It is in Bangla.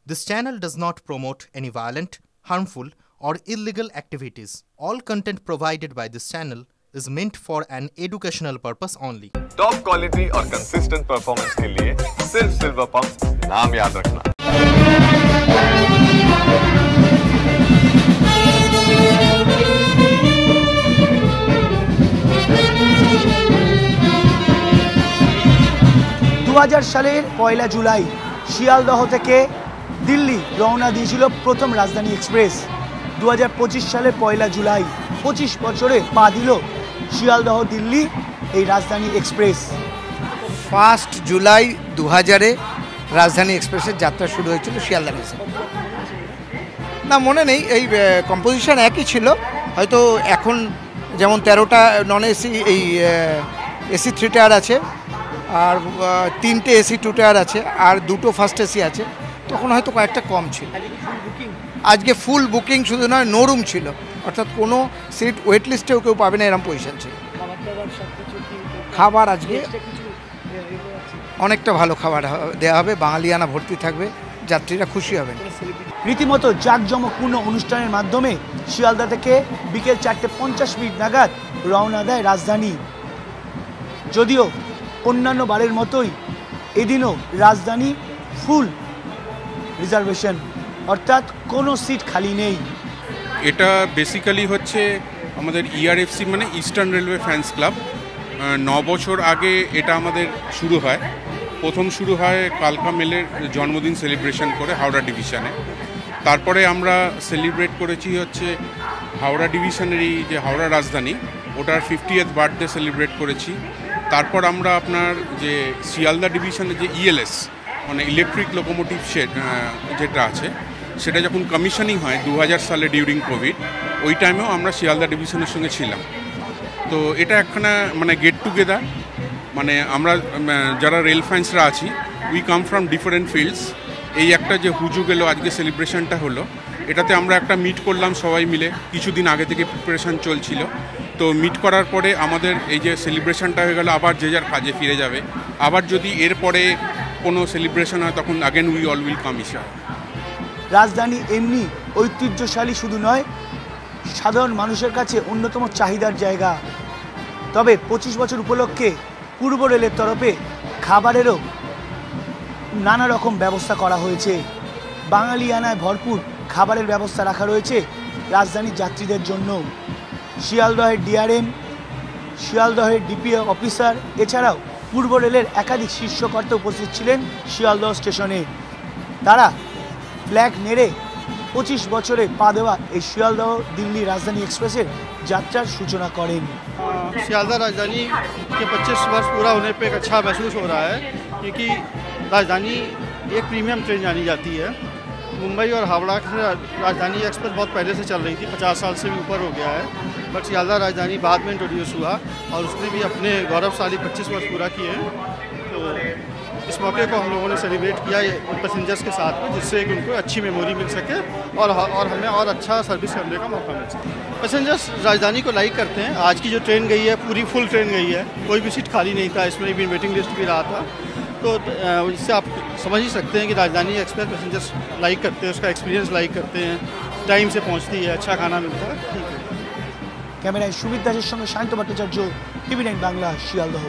This channel does not promote any violent, harmful, or illegal activities. All content provided by this channel is meant for an educational purpose only. Top quality और कंसिस्टेंट परफॉर्मेंस के लिए सिर्फ सिल्वर पंप नाम याद रखना। সালের 1 জুলাই শিয়ালদহ থেকে দিল্লি রওনা দিয়েছিল প্রথম রাজধানী এক্সপ্রেস। 2025 সালের 1 জুলাই 25 বছরে পা দিল শিয়ালদহ দিল্লি এই রাজধানী এক্সপ্রেস। 1 জুলাই 2000-এ রাজধানী এক্সপ্রেসের যাত্রা শুরু হয়েছিল শিয়ালদহ থেকে। না মনে নেই, এই কম্পোজিশন একই ছিল, হয়তো এখন যেমন 13টা নন এসি এই এসি 3 টায়ার আছে, আর 3টে এসি 2 টায়ার আছে, আর 2টো ফার্স্ট এসি আছে, তখন হয়তো কয়েকটা কম ছিল। আজকে ফুল বুকিং শুধু নয়, নো রুম ছিল, অর্থাৎ কোনো সিট ওয়েট লিস্টেও কেউ পাবে না এরকম পজিশন ছিল। খাবার আজকে অনেকটা ভালো খাবার দেওয়া হবে, বাঙালিয়ানা ভর্তি থাকবে, যাত্রীরা খুশি হবেন। রীতিমতো জাঁকজমকপূর্ণ অনুষ্ঠানের মাধ্যমে শিয়ালদা থেকে বিকেল 4:50 নাগাদ রওনা দেয় রাজধানী। যদিও অন্যান্য বারের মতোই এদিনও রাজধানী ফুল রিজার্ভেশন, অর্থাৎ কোনো সিট খালি নেই। এটা বেসিক্যালি হচ্ছে আমাদের ইআরএফসি মানে ইস্টার্ন রেলওয়ে ফ্যান্স ক্লাব। 9 বছর আগে এটা আমাদের শুরু হয়। প্রথম শুরু হয় কালকা মেলের জন্মদিন সেলিব্রেশন করে হাওড়া ডিভিশনে। তারপরে আমরা সেলিব্রেট করেছি হচ্ছে হাওড়া ডিভিশনেরই যে হাওড়া রাজধানী, ওটার 50th বার্থডে সেলিব্রেট করেছি। তারপর আমরা আপনার যে শিয়ালদা ডিভিশনের যে ইএলএস মানে ইলেকট্রিক লোকোমোটিভ শেড যেটা আছে, সেটা যখন কমিশনিং হয় 2000 সালে ডিউরিং কোভিড, ওই টাইমেও আমরা শিয়ালদা ডিভিশনের সঙ্গে ছিলাম। তো এটা একখানা মানে গেট টুগেদার, মানে আমরা যারা রেল ফ্যান্সরা আছি, we come from different fields. এই একটা যে হুজু গেল আজকে সেলিব্রেশনটা হলো, এটাতে আমরা একটা মিট করলাম সবাই মিলে, কিছুদিন আগে থেকে প্রিপারেশান চলছিল। তো মিট করার পরে আমাদের এই যে সেলিব্রেশনটা হয়ে গেল, আবার যে যার কাজে ফিরে যাবে। আবার যদি এরপরে কোনো সেলিব্রেশন হয় তখন again we all will come ইশা। রাজধানী এমনি ঐতিহ্যশালী শুধু নয়, সাধারণ মানুষের কাছে অন্যতম চাহিদার জায়গা। তবে 25 বছর উপলক্ষে পূর্ব রেলের তরফে খাবারেরও নানা রকম ব্যবস্থা করা হয়েছে। বাঙালিয়ানায় ভরপুর খাবারের ব্যবস্থা রাখা রয়েছে রাজধানীর যাত্রীদের জন্য। শিয়ালদহের ডিআরএম, শিয়ালদহের ডিপিও অফিসার, এছাড়াও পূর্ব রেলের একাধিক শীর্ষকর্তা উপস্থিত ছিলেন শিয়ালদহ স্টেশনে। তারা ফ্ল্যাগ নেড়ে 25 বছরে পা দেওয়া এই শিয়ালদহ দিল্লি राजधानी एक्सप्रेस यात्रार सूचना करें। शियालदह राजधानी के 25 वर्ष पूरा होने पे एक अच्छा महसूस हो रहा है, क्योंकि राजधानी एक प्रीमियम ट्रेन जानी जाती है। मुंबई और हावड़ा से राजधानी एक्सप्रेस बहुत पहले से चल रही थी, 50 साल से भी ऊपर हो गया है, बट शियालदह राजधानी बाद में इंट्रोड्यूस हुआ और उसने भी अपने गौरवशाली 25 वर्ष पूरा किए हैं। तो इस मौके को हम लोगों ने सेलिब्रेट किया पैसेंजर्स के साथ में, जिससे कि उनको अच्छी मेमोरी मिल सके और हमें और अच्छा सर्विस करने का मौका मिल सके। पैसेंजर्स राजधानी को लाइक करते हैं। आज की जो ट्रेन गई है पूरी फुल ट्रेन गई है, कोई भी सीट खाली नहीं था, इसमें भी वेटिंग लिस्ट भी रहा था। तो इससे आप समझ ही सकते हैं कि राजधानी एक्सप्रेस पैसेंजर्स लाइक करते हैं, उसका एक्सपीरियंस लाइक करते हैं, टाइम से पहुँचती है, अच्छा खाना मिलता है। ठीक है। कैमराय सुमित दासेर संगे शांत भट्टाचार्य, टीवी9 बांगला, शियालदह।